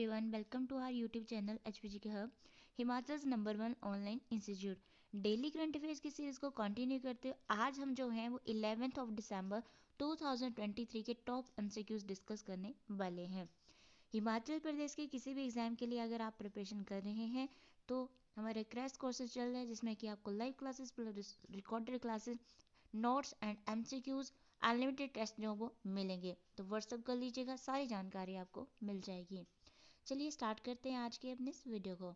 everyone, welcome to our YouTube channel HPG Hub, Himachal number 1 online institute. Daily current affairs की series को continue करते हुए आज हम जो हैं वो 11 दिसंबर 2023 के टॉप एमसीक्यूज डिस्कस करने वाले हैं। हिमाचल प्रदेश के किसी भी एग्जाम के लिए अगर आप प्रिपरेशन कर रहे हैं तो हमारे क्रैश कोर्सेज चल रहे हैं जिसमें कि आपको live classes plus recorded classes, notes and MCQs, unlimited test जो वो मिलेंगे। तो व्हाट्सअप कर लीजिएगा, सारी जानकारी आपको मिल जाएगी। चलिए स्टार्ट करते हैं आज के अपने इस वीडियो को।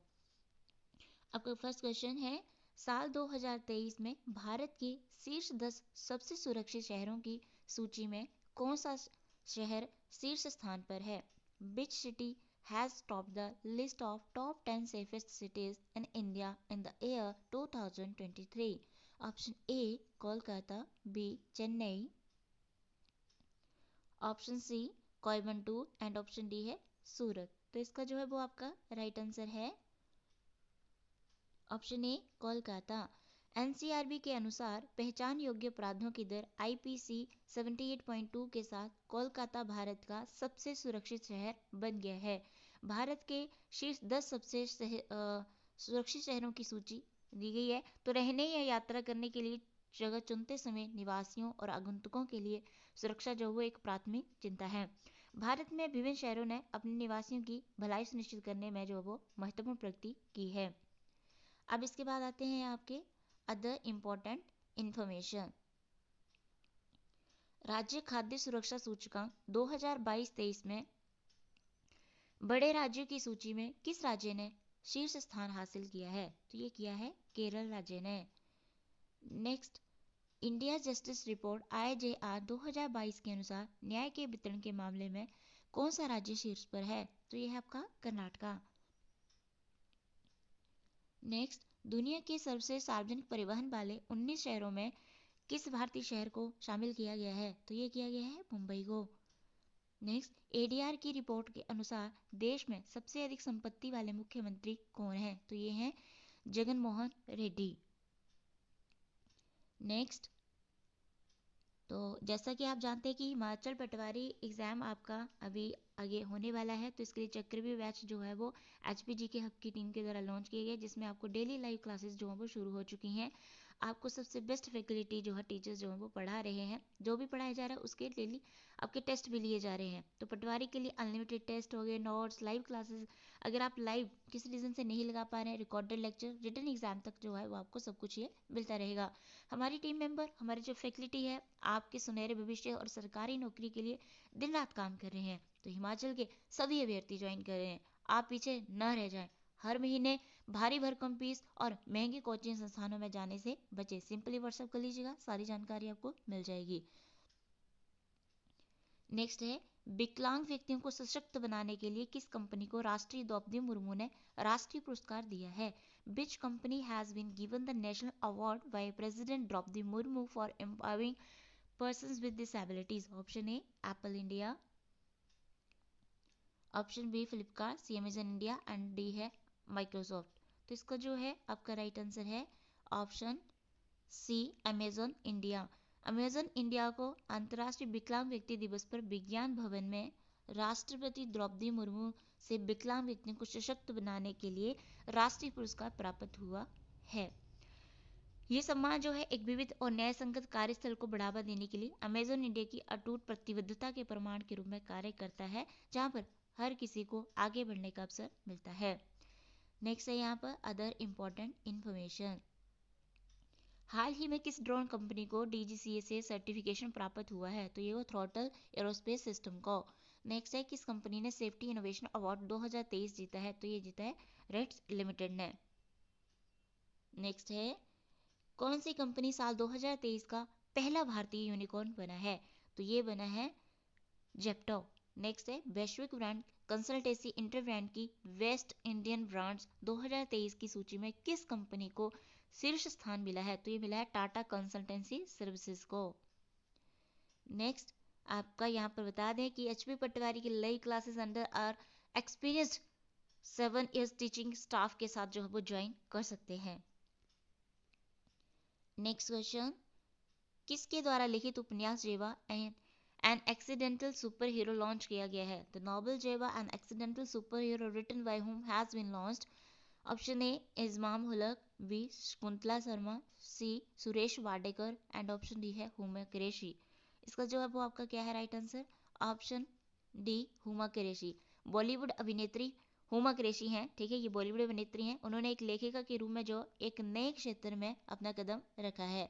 आपका फर्स्ट क्वेश्चन है, साल 2023 में भारत के शीर्ष 10 सबसे सुरक्षित शहरों की सूची में कौन सा शहर शीर्ष स्थान पर है? Which city has topped the list of top 10 safest cities in India in the year 2023? Option A Kolkata, B Chennai, option C Coimbatore and option D है सूरत। तो इसका जो है वो आपका राइट आंसर है ऑप्शन ए कोलकाता। एनसीआरबी के अनुसार पहचान योग्य अपराधों की दर आईपीसी 78.2 के साथ कोलकाता भारत का सबसे सुरक्षित शहर बन गया है। भारत के शीर्ष 10 सबसे सुरक्षित शहरों की सूची दी गई है। तो रहने या यात्रा करने के लिए जगह चुनते समय निवासियों और आगंतुकों के लिए सुरक्षा जो वो एक प्राथमिक चिंता है। भारत में विभिन्न शहरों ने अपने निवासियों की भलाई सुनिश्चित करने में जो वो महत्वपूर्ण प्रगति की है। अब इसके बाद आते हैं आपके अदर इम्पोर्टेंट इंफॉर्मेशन। राज्य खाद्य सुरक्षा सूचकांक 2022-23 में बड़े राज्यों की सूची में किस राज्य ने शीर्ष स्थान हासिल किया है? तो ये किया है केरल राज्य ने। Next, India justice report IJR 2022 के अनुसार न्याय के वितरण के मामले में कौन सा राज्य शीर्ष पर है? तो ये है आपका कर्नाटका। नेक्स्ट, दुनिया के सबसे सार्वजनिक परिवहन वाले 19 शहरों में किस भारतीय शहर को शामिल किया गया है? तो ये किया गया है मुंबई को। नेक्स्ट, ADR की रिपोर्ट के अनुसार देश में सबसे अधिक संपत्ति वाले मुख्यमंत्री कौन है? तो ये हैं जगन मोहन रेड्डी। नेक्स्ट, तो जैसा कि आप जानते हैं कि हिमाचल पटवारी एग्जाम आपका अभी आगे होने वाला है, तो इसके लिए चक्रव्यूह बैच जो है वो HPG के हब की टीम के द्वारा लॉन्च किए गए, जिसमें आपको डेली लाइव क्लासेस जो है वो शुरू हो चुकी हैं। आपको सबसे बेस्ट फैकल्टी जो है टीचर्स जो है वो पढ़ा रहे हैं। जो भी पढ़ाया जा रहा है उसके डेली आपके टेस्ट भी लिए जा रहे हैं। तो पटवारी के लिए अनलिमिटेड टेस्ट हो गए, नोट्स, लाइव क्लासेस। अगर आप लाइव किसी रीज़न से नहीं लगा पा रहे हैं, रिकॉर्डेड लेक्चर, रिटन एग्जाम तक जो है वो आपको सब कुछ ये मिलता रहेगा। हमारी टीम मेंबर, हमारी जो फैकल्टी है आपके सुनहरे भविष्य और सरकारी नौकरी के लिए दिन रात काम कर रहे हैं। तो हिमाचल के सभी अभ्यर्थी ज्वाइन कर रहे हैं, आप पीछे न रह जाएं। हर महीने भारी भरकम फीस और महंगे कोचिंग संस्थानों में जाने से बचे। सिंपली व्हाट्सएप कर लीजिएगा, सारी जानकारी आपको मिल जाएगी। नेक्स्ट है, विकलांग व्यक्तियों को सशक्त बनाने के लिए किस कंपनी को राष्ट्रीय द्रौपदी मुर्मू ने राष्ट्रीय पुरस्कार दिया है? Which company has been given the national award by president Droupadi Murmu for empowering persons with disabilities? Option A Apple India, option B Flipkart, C Amazon India and D है माइक्रोसॉफ्ट। तो इसका जो है आपका राइट आंसर है option C Amazon India. Amazon India को अंतर्राष्ट्रीय विकलांग व्यक्ति दिवस पर विज्ञान भवन में राष्ट्रपति द्रौपदी मुर्मू से विकलांग व्यक्तियों को सशक्त बनाने के लिए राष्ट्रीय पुरस्कार प्राप्त हुआ है। ये सम्मान जो है एक विविध और न्याय संगत कार्यस्थल को बढ़ावा देने के लिए अमेजन इंडिया की अटूट प्रतिबद्धता के प्रमाण के रूप में कार्य करता है, जहां पर हर किसी को आगे बढ़ने का अवसर मिलता है। नेक्स्ट है यहाँ पर अदर इम्पोर्टेंट इंफॉर्मेशन। हाल ही में किस ड्रोन कंपनी को DGCA से सर्टिफिकेशन प्राप्त हुआ है? तो ये वो थ्रॉटल एरोस्पेस सिस्टम को। नेक्स्ट है, किस कंपनी ने सेफ्टी इनोवेशन अवार्ड 2023 जीता है? तो ये जीता है रेड्स लिमिटेड ने। नेक्स्ट है, कौन सी कंपनी साल 2023 का पहला भारतीय यूनिकॉर्न बना है? तो ये बना है जेप्टो। नेक्स्ट है, वैश्विक ब्रांड कंसल्टेंसी इंटरब्रांड की वेस्ट इंडियन ब्रांड्स 2023 की सूची में किस कंपनी को शीर्ष स्थान मिला है? तो ये मिला है टाटा कंसल्टेंसी सर्विसेज को। नेक्स्ट, आपका यहाँ पर बता दें कि HP पटवारी की live classes under our experienced 7 years teaching staff के साथ जो है वो ज्वाइन कर सकते हैं। नेक्स्ट क्वेश्चन, किसके द्वारा लिखित उपन्यास Zeba and an accidental superhero launch किया गया है? The novel Zeba an accidental superhero written by whom has been launched? Option A इज़माम हुलक, B Shakuntala Sharma, C Suresh Wadekar and option D है हुमा कुरैशी। इसका जो है वो आपका क्या है right answer? Option D Huma Qureshi. Bollywood अभिनेत्री हुमा कुरैशी हैं, ठीक है, ये बॉलीवुड अभिनेत्री हैं। उन्होंने एक लेखिका के रूप में जो एक नए क्षेत्र में अपना कदम रखा है,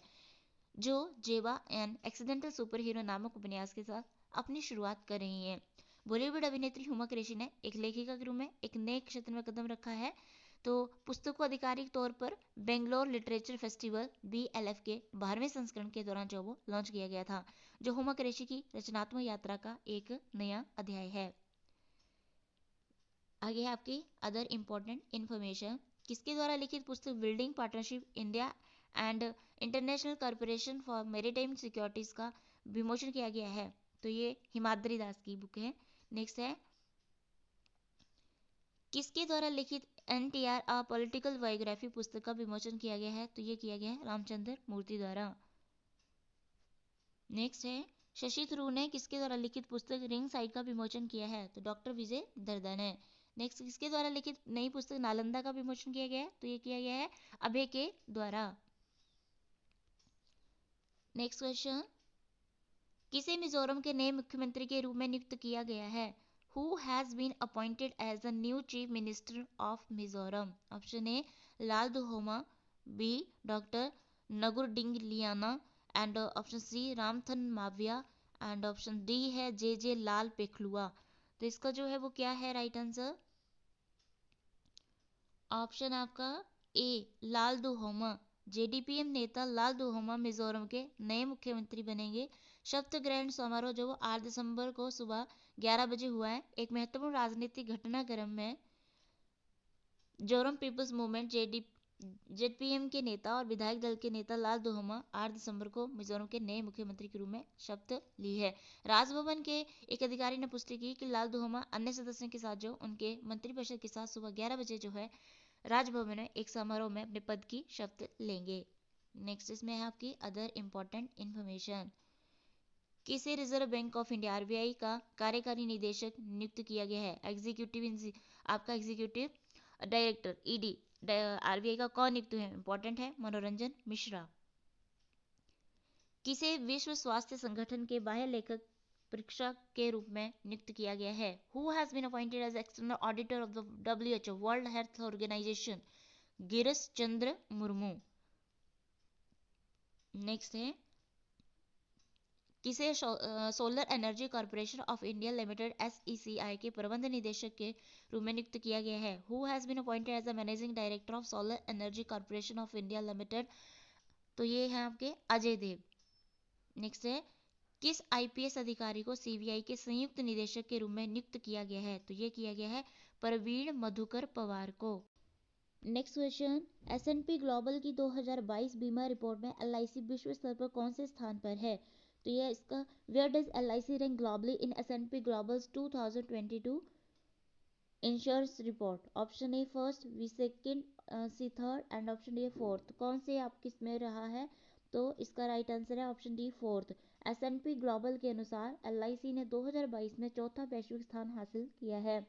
जो जेबा एन एक्सीडेंटल सुपर हीरो नामक उपन्यास के साथ अपनी शुरुआत कर रही हैं। बॉलीवुड अभिनेत्री हुमा कुरैशी ने एक लेखिका के रूप में एक नए क्षेत्र में कदम रखा है। तो पुस्तक को आधिकारिक तौर पर बेंगलोर लिटरेचर फेस्टिवल BLF के 12वें संस्करण के दौरान जो वो लॉन्च किया गया था, जो हुमा कुरैशी की रचनात्मक यात्रा का एक नया अध्याय है। आगे है आपकी अदर इम्पोर्टेंट इन्फॉर्मेशन। किसके द्वारा लिखित पुस्तक building partnership India and international corporation for maritime securities का विमोचन किया गया है? तो ये हिमाद्री दास की बुक है। नेक्स्ट है किसके द्वारा लिखित NTR अ पॉलिटिकल बायोग्राफी पुस्तक का विमोचन किया गया है? तो ये किया गया है रामचंद्र मूर्ति द्वारा। नेक्स्ट है शशि थरूर ने किसके द्वारा लिखित पुस्तक रिंग साइड का विमोचन किया है? तो डॉक्टर विजय दर्दा ने। नेक्स्ट किसके द्वारा लिखित नई पुस्तक नालंदा का विमोचन किया गया है? तो ये किया गया है अभय के द्वारा। नेक्स्ट क्वेश्चन किसे मिजोरम के नए मुख्यमंत्री के रूप में नियुक्त किया गया है? Who has been appointed as the new chief minister of Mizoram? Option A Lalduhoma, B doctor Ngurdingliana and option C Ramthanmawia and option D है जे लाल पेखलुआ। तो इसका जो है वो क्या है राइट आंसर? ऑप्शन आपका ए लाल दुहोमा। JDPM नेता लाल दुहोमा मिजोरम के नए मुख्यमंत्री बनेंगे। शपथ ग्रहण समारोह जो वो 8 दिसंबर को सुबह 11 बजे हुआ है। एक महत्वपूर्ण राजनीतिक घटनाक्रम में जोरम पीपल्स मूवमेंट ZPM के नेता और विधायक दल के नेता लाल दुहोमा 8 दिसंबर को मिजोरम के नए मुख्यमंत्री के रूप में शपथ ली है। राजभवन के एक अधिकारी ने पुष्टि की कि लाल दुहोमा अन्य सदस्यों के साथ जो उनके मंत्रिपरिषद के साथ सुबह 11 बजे जो है राजभवन में एक समारोह में अपने पद की शपथ लेंगे। नेक्स्ट इसमें है आपकी अदर इम्पोर्टेंट इन्फॉर्मेशन। किसे reserve bank of India RBI का कार्यकारी निदेशक नियुक्त किया गया है? आपका एग्जीक्यूटिव डायरेक्टर ED RBI का कौन नियुक्त है? इंपॉर्टेंट है मनोरंजन मिश्रा। किसे विश्व स्वास्थ्य संगठन के बाह्य लेखक परीक्षा के रूप में नियुक्त किया गया है? Who has been appointed as external auditor of the WHO World Health Organization? Girish Chandra Murmu. Next है किसे solar energy corporation of India limited SECI के प्रबंध निदेशक के रूप में नियुक्त किया गया है? Who has been appointed as the managing director of solar energy corporation of India limited? तो ये है आपके अजय देव। नेक्स्ट है किस IPS अधिकारी को CBI के संयुक्त निदेशक के रूप में नियुक्त किया गया है? तो ये किया गया है प्रवीण मधुकर पवार को। नेक्स्ट क्वेश्चन S&P ग्लोबल की 2022 बीमा रिपोर्ट में LIC विश्व स्तर पर कौन से स्थान पर है? तो ये इसका where does LIC rank globally in S&P Global's 2022 insurance report? Option A first, B second, C third and option D fourth. कौन से आप किस में रहा है? तो इसका राइट आंसर है option D fourth. S&P global के अनुसार LIC ने 2022 में चौथा वैश्विक स्थान हासिल किया है।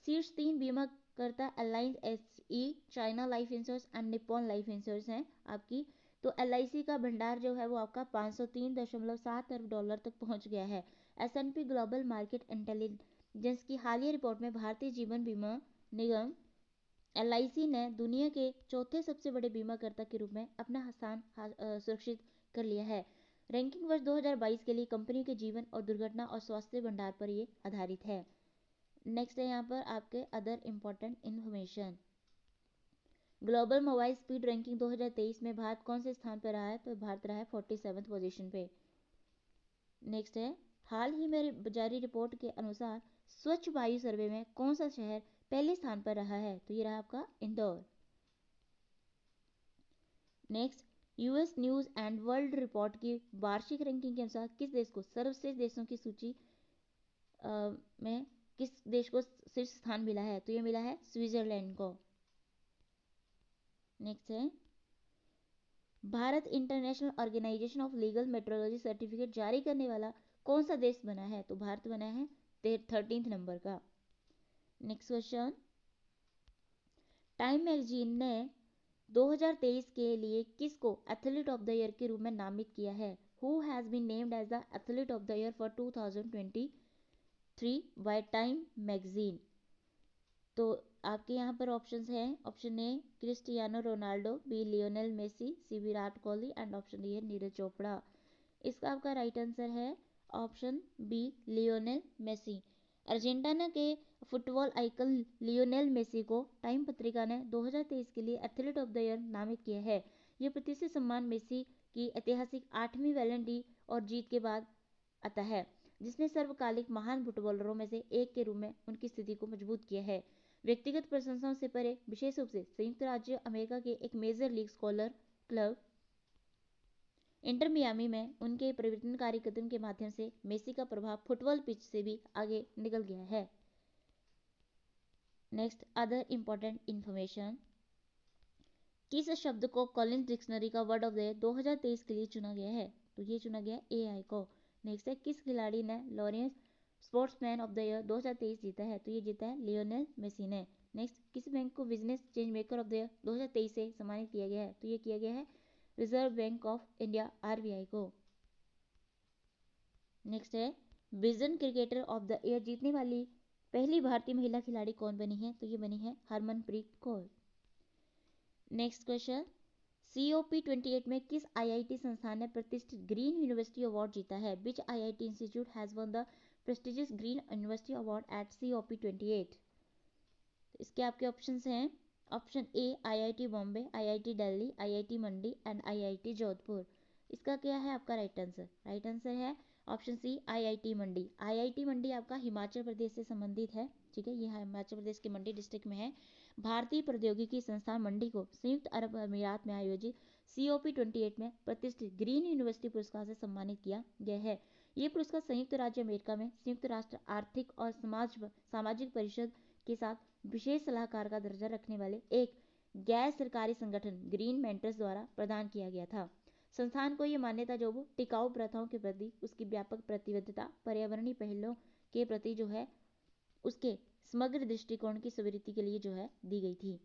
शीर्ष 3 बीमा करता alliance SE, China life insurance and Nippon life insurance हैं आपकी। तो LIC का भंडार जो है वो आपका 503.7 अरब डॉलर तक पहुंच गया है। S&P ग्लोबल मार्केट इंटेलिजेंस की हालिया रिपोर्ट में भारतीय जीवन बीमा निगम LIC ने दुनिया के चौथे सबसे बड़े बीमाकर्ता के रूप में अपना स्थान सुरक्षित कर लिया है। रैंकिंग वर्ष 2022 के लिए कंपनी के जीवन और दुर्घटना और स्वास्थ्य भंडार पर ये आधारित है। नेक्स्ट है यहाँ पर आपके other important information. Global mobile speed ranking 2023 में भारत कौन से स्थान पर रहा है? तो भारत रहा है 47th पोजीशन पे। नेक्स्ट है हाल ही में जारी रिपोर्ट के अनुसार स्वच्छ वायु सर्वे में कौन सा शहर पहले स्थान पर रहा है? तो ये रहा आपका Indore. Next US news and world report की वार्षिक रैंकिंग के अनुसार किस देश को सर्वश्रेष्ठ देशों की सूची में किस देश को शीर्ष स्थान मिला है? तो ये मिला है स्विट्जरलैंड को। नेक्स्ट है Bharat international organisation of legal metrology certificate जारी करने वाला कौन सा देश बना है? तो भारत बना है 13th नंबर का। नेक्स्ट क्वेश्चन, टाइम मैगजीन ने 2023 के लिए किसको एथलीट ऑफ द ईयर के रूप में नामित किया है? Who has been named as the athlete of the year for 2023 by Time magazine? तो आपके यहाँ पर ऑप्शंस हैं, option A Cristiano Ronaldo, B Lionel Messi, C Virat Kohli and option D है नीरज चोपड़ा। इसका आपका राइट आंसर है option B Lionel Messi. Argentina के फुटबॉल आइकन लियोनेल मेसी को टाइम पत्रिका ने 2023 के लिए एथलीट ऑफ द ईयर नामित किया है। यह प्रतिष्ठित सम्मान मेसी की ऐतिहासिक 8वीं बैलन डी और जीत के बाद आता है, जिसने सर्वकालिक महान फुटबॉलरों में से एक के रूप में उनकी स्थिति को मजबूत किया है। व्यक्तिगत प्रशंसाओं से परे विशेष रूप से संयुक्त राज्य अमेरिका के एक major league soccer club Inter Miami में उनके परिवर्तनकारी कदम के माध्यम से मेसी का प्रभाव फुटबॉल पिच से भी आगे निकल गया है। नेक्स्ट, अदर इंपॉर्टेंट इंफॉर्मेशन, किस शब्द को कॉलिंस डिक्शनरी का वर्ड ऑफ द ईयर 2023 के लिए चुना गया है? तो ये चुना गया एआई को। नेक्स्ट है, किस खिलाड़ी ने Lawrence sportsman of the year 2023 जीता है? तो ये जीता है लियोनेल मेसी ने। नेक्स्ट, किस बैंक को business change maker of the year 2023 से सम्मानित किया गया है? तो ये किया गया है reserve bank of India RBI को। नेक्स्ट है, vision cricketer of the year जीतने वाली पहली भारतीय महिला खिलाड़ी कौन बनी है? तो ये बनी है Harmanpreet Kaur. Next question, COP28 में किस IIT संस्थान ने प्रतिष्ठित ग्रीन यूनिवर्सिटी अवार्ड जीता है? विच IIT institute has one the prestigious green university award eight COP28? इसके आपके ऑप्शंस हैं, option A IIT Bombay, IIT Delhi, IIT Mandi and IIT Jodhpur. इसका क्या है आपका राइट आंसर? राइट आंसर है ऑप्शन सी IIT मंडी। IIT मंडी आपका हिमाचल प्रदेश से संबंधित है, ठीक है, यह हिमाचल प्रदेश के मंडी डिस्ट्रिक्ट में है। भारतीय प्रौद्योगिकी संस्थान मंडी को संयुक्त अरब अमीरात में आयोजित COP28 में प्रतिष्ठित ग्रीन यूनिवर्सिटी पुरस्कार से सम्मानित किया गया है। ये पुरस्कार संयुक्त राज्य अमेरिका में संयुक्त राष्ट्र आर्थिक और सामाजिक परिषद के साथ विशेष सलाहकार का दर्जा रखने वाले एक गैर सरकारी संगठन ग्रीन मेंटर्स द्वारा प्रदान किया गया था। संस्थान को यह मान्यता जो वो टिकाऊ प्रथाओं के प्रति उसकी व्यापक प्रतिबद्धता, पर्यावरणीय पहलों के प्रति जो है उसके समग्र दृष्टिकोण की स्वीकृति के लिए जो है दी गई थी।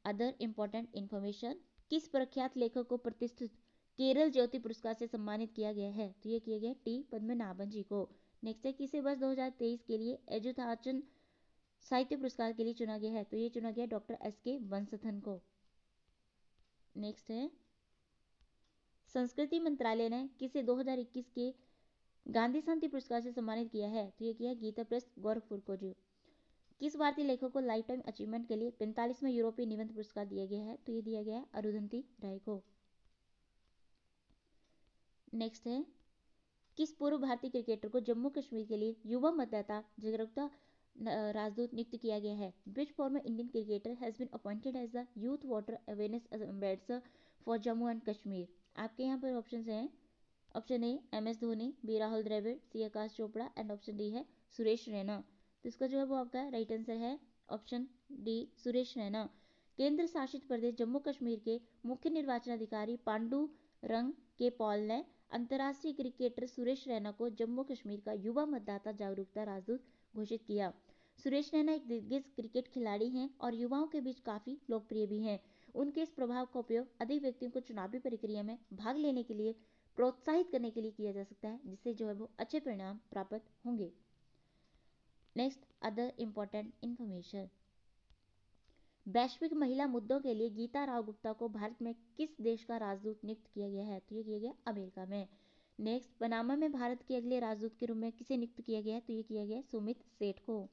अदर इंपॉर्टेंट इंफॉर्मेशन, किस प्रख्यात लेखक को प्रतिष्ठित केरल ज्योति पुरस्कार से सम्मानित किया गया है? तो ये किया गया टी पद्मनाभन जी को। नेक्स्ट है, किसे वर्ष 2023 के लिए एजुथाचन साहित्य पुरस्कार के लिए चुना गया है? तो ये चुना गया डॉक्टर SK वंसथन को। नेक्स्ट है, संस्कृति मंत्रालय ने किसे 2021 के गांधी शांति पुरस्कार से सम्मानित किया है? तो ये किया गीता प्रेस गोरखपुर को। जो किस भारतीय लेखक को लाइफ टाइम अचीवमेंट के लिए 45वां यूरोपीय निबंध पुरस्कार दिया गया है? तो ये दिया गया है अरुंधति राय को। नेक्स्ट है, किस पूर्व भारतीय क्रिकेटर को जम्मू कश्मीर के लिए युवा मतदाता जागरूकता राजदूत नियुक्त किया गया है? Which former Indian cricketer has been appointed as the youth voter awareness ambassador for Jammu and Kashmir? आपके यहाँ पर ऑप्शन हैं, option A MS Dhoni, B Rahul Dravid, C Akash Chopra and option D है सुरेश रैना। तो इसका जो है वो आपका राइट आंसर है ऑप्शन डी सुरेश रैना। केंद्र शासित प्रदेश जम्मू कश्मीर के मुख्य निर्वाचन अधिकारी पांडु रंग के पॉल ने अंतर्राष्ट्रीय क्रिकेटर सुरेश रैना को जम्मू कश्मीर का युवा मतदाता जागरूकता राजदूत घोषित किया। सुरेश रैना एक दिग्गज क्रिकेट खिलाड़ी हैं और युवाओं के बीच काफी लोकप्रिय भी हैं। उनके इस प्रभाव का उपयोग अधिक व्यक्तियों को चुनावी प्रक्रिया में भाग लेने के लिए प्रोत्साहित करने के लिए किया जा सकता है, जिससे जो है वो अच्छे परिणाम प्राप्त होंगे। नेक्स्ट, अदर इंपॉर्टेंट इंफॉर्मेशन, वैश्विक महिला मुद्दों के लिए गीता राव गुप्ता को भारत में किस देश का राजदूत नियुक्त किया गया है? तो ये किया गया अमेरिका में। नेक्स्ट, पनामा में भारत के अगले राजदूत के रूप में किसे नियुक्त किया गया है? तो ये किया गया सुमित सेठ को।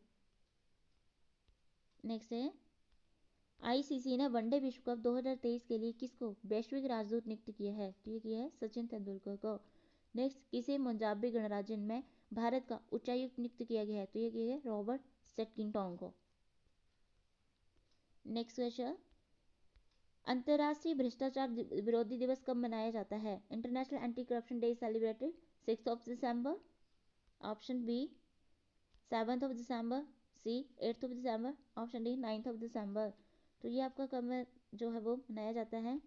नेक्स्ट है, ICC ने वनडे विश्व कप 2023 के लिए किसको वैश्विक राजदूत नियुक्त किया है? तो ये किया है सचिन तेंदुलकर को। नेक्स्ट, किसे मोजाम्बिक गणराज्य में भारत का उच्चायुक्त नियुक्त किया गया है? तो ये किया गया रॉबर्ट सेटकिंगटोंग को। नेक्स्ट क्वेश्चन, अंतर्राष्ट्रीय भ्रष्टाचार विरोधी दिवस कब मनाया जाता है? International anti corruption day celebrated 6 दिसंबर, ऑप्शन बी 7 दिसंबर, सी 8 दिसंबर, ऑप्शन डी 9 दिसंबर। तो ये आपका कब जो है वो मनाया जाता है?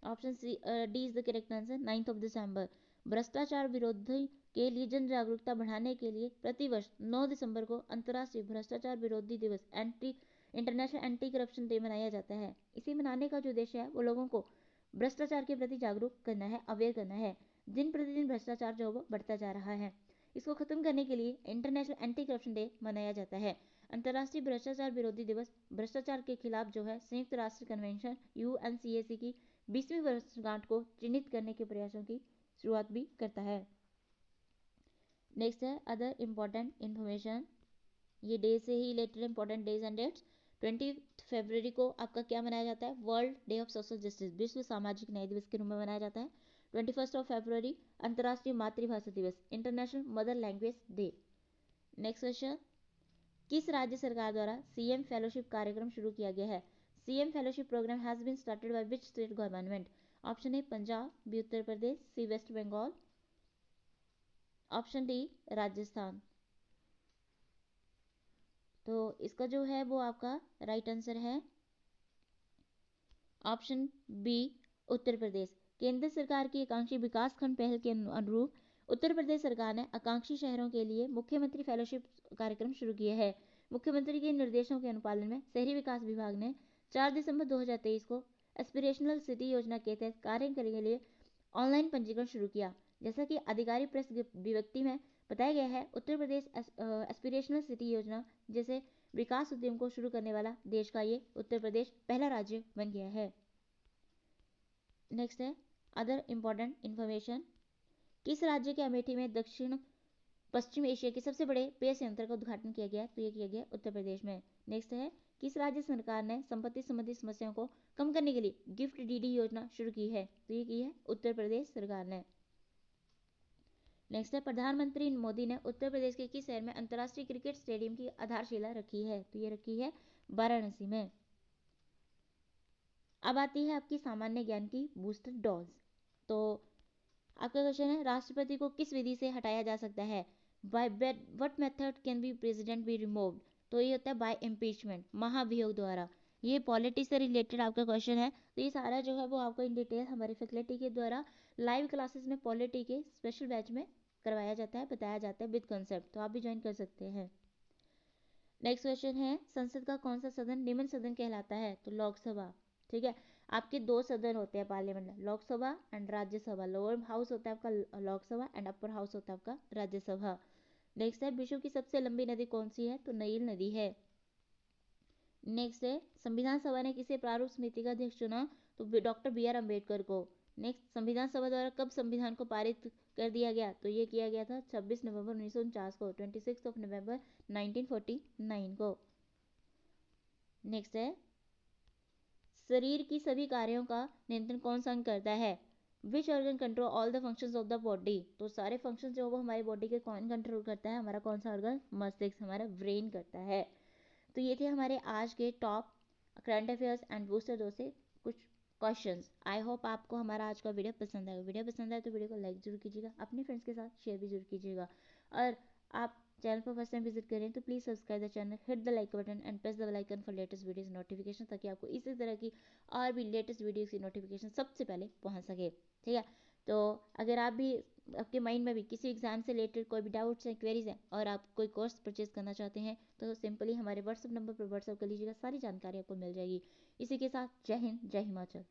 Option C D is the correct answer, 9 दिसंबर। भ्रष्टाचार विरोधी के लिए जन जागरूकता बढ़ाने के लिए प्रतिवर्ष 9 दिसंबर को अंतर्राष्ट्रीय भ्रष्टाचार विरोधी दिवस इंटरनेशनल एंटी करप्शन डे मनाया जाता है। इसे मनाने का जो उद्देश्य है वो लोगों को भ्रष्टाचार के प्रति जागरूक करना है, अवेयर करना है। दिन प्रतिदिन भ्रष्टाचार जो वो बढ़ता जा रहा है, इसको खत्म करने के लिए इंटरनेशनल एंटी करप्शन डे मनाया जाता है। अंतर्राष्ट्रीय भ्रष्टाचार विरोधी दिवस भ्रष्टाचार के खिलाफ जो है संयुक्त राष्ट्र कन्वेंशन UNCAC की 20वीं वर्षगांठ को चिन्हित करने के प्रयासों की शुरुआत भी करता है। नेक्स्ट है अदर इम्पोर्टेंट इंफॉर्मेशन, ये डे से ही related important days and dates. 20 फरवरी को आपका क्या मनाया जाता है? World day of social justice, विश्व सामाजिक न्याय दिवस के रूप में मनाया जाता है। 21 फरवरी अंतर्राष्ट्रीय मातृभाषा दिवस, international mother language day. Next question, किस राज्य सरकार द्वारा CM फेलोशिप कार्यक्रम शुरू किया गया है? CM fellowship programme has been started by which state government? Option A Punjab, B Uttar Pradesh, C West Bengal, option D Rajasthan. तो इसका जो है वो आपका राइट आंसर है ऑप्शन बी उत्तर प्रदेश। केंद्र सरकार की आकांक्षी विकास खंड पहल के अनुरूप उत्तर प्रदेश सरकार ने आकांक्षी शहरों के लिए मुख्यमंत्री फेलोशिप कार्यक्रम शुरू किया है। मुख्यमंत्री के निर्देशों के अनुपालन में शहरी विकास विभाग ने 4 दिसंबर 2023 को एस्पिरेशनल सिटी योजना के तहत कार्य करने के लिए ऑनलाइन पंजीकरण शुरू किया। जैसा कि आधिकारिक प्रेस विज्ञप्ति में बताया गया है, उत्तर प्रदेश एस्पिरेशनल सिटी योजना जैसे विकास उद्यम को शुरू करने वाला देश का ये उत्तर प्रदेश पहला राज्य बन गया है। नेक्स्ट है अदर इम्पोर्टेंट इंफॉर्मेशन, किस राज्य के अमेठी में दक्षिण पश्चिम एशिया के सबसे बड़े पेय संयंत्र का उद्घाटन किया गया? तो ये किया गया उत्तर प्रदेश में। नेक्स्ट है किस राज्य सरकार ने संपत्ति संबंधी समस्याओं को कम करने के लिए गिफ्ट डीडी योजना शुरू की है? तो ये की है उत्तर प्रदेश सरकार ने। नेक्स्ट है प्रधानमंत्री मोदी ने उत्तर प्रदेश के किस शहर में अंतर्राष्ट्रीय क्रिकेट स्टेडियम की आधारशिला रखी है? तो ये रखी है वाराणसी में। अब आती है आपकी सामान्य ज्ञान की बूस्टर डोज। तो आपका क्वेश्चन है राष्ट्रपति को किस विधि से हटाया जा सकता है? By what method can be president be removed? तो ये होता है बाय इम्पीचमेंट, महाभियोग द्वारा। ये पॉलिटिक्स से रिलेटेड आपका क्वेश्चन है। तो ये सारा जो है वो आपको इन डिटेल हमारे फैकल्टी के द्वारा लाइव क्लासेस में पॉलिटी के स्पेशल बैच में करवाया जाता है, बताया जाता है विद कंसेप्ट, तो आप भी ज्वाइन कर सकते हैं। नेक्स्ट क्वेश्चन है संसद का कौन सा सदन निम्न सदन कहलाता है? तो लोकसभा। ठीक है, आपके दो सदन होते हैं पार्लियामेंट में, Lok Sabha and Rajya Sabha. Lower house होता है आपका लोकसभा एंड अपर हाउस होता है आपका राज्यसभा। नेक्स्ट है विश्व की सबसे लंबी नदी कौन सी है? तो नील नदी है। नेक्स्ट है संविधान सभा ने किसे प्रारूप समिति का अध्यक्ष चुना? तो डॉक्टर BR अम्बेडकर को। नेक्स्ट संविधान सभा द्वारा कब संविधान को पारित कर दिया गया? तो ये किया गया था 26 नवंबर 1949 को, 26 नवंबर 1949 को। नेक्स्ट है शरीर की सभी कार्यों का नियंत्रण कौन सा अंग करता है? Which organ control all the functions of the body? तो सारे फंक्शंस जो वो हमारी बॉडी के कौन कंट्रोल करता है? हमारा कौन सा ऑर्गन? मस्तिष्क, हमारा ब्रेन करता है। तो ये थे हमारे आज के top current affairs and booster दो से कुछ क्वेश्चंस। आई होप आपको हमारा आज का वीडियो पसंद आएगा। वीडियो पसंद आए तो वीडियो को लाइक जरूर कीजिएगा, अपने फ्रेंड्स के साथ शेयर भी जरूर कीजिएगा। और आप चैनल पर फर्स्ट टाइम विजिट करें तो please subscribe the channel, hit the like button and press the bell icon for latest videos notification, ताकि आपको इसी तरह की और भी लेटेस्ट वीडियोस की नोटिफिकेशन सबसे पहले पहुंच सके। ठीक है, तो अगर आप भी आपके माइंड में भी किसी एग्जाम से रिलेटेड कोई भी डाउट्स हैं, क्वेरीज हैं और आप कोई कोर्स परचेज करना चाहते हैं तो सिंपली हमारे व्हाट्सएप नंबर पर व्हाट्सएप कर लीजिएगा, सारी जानकारी आपको मिल जाएगी। इसी के साथ जय हिंद, जय हिमाचल।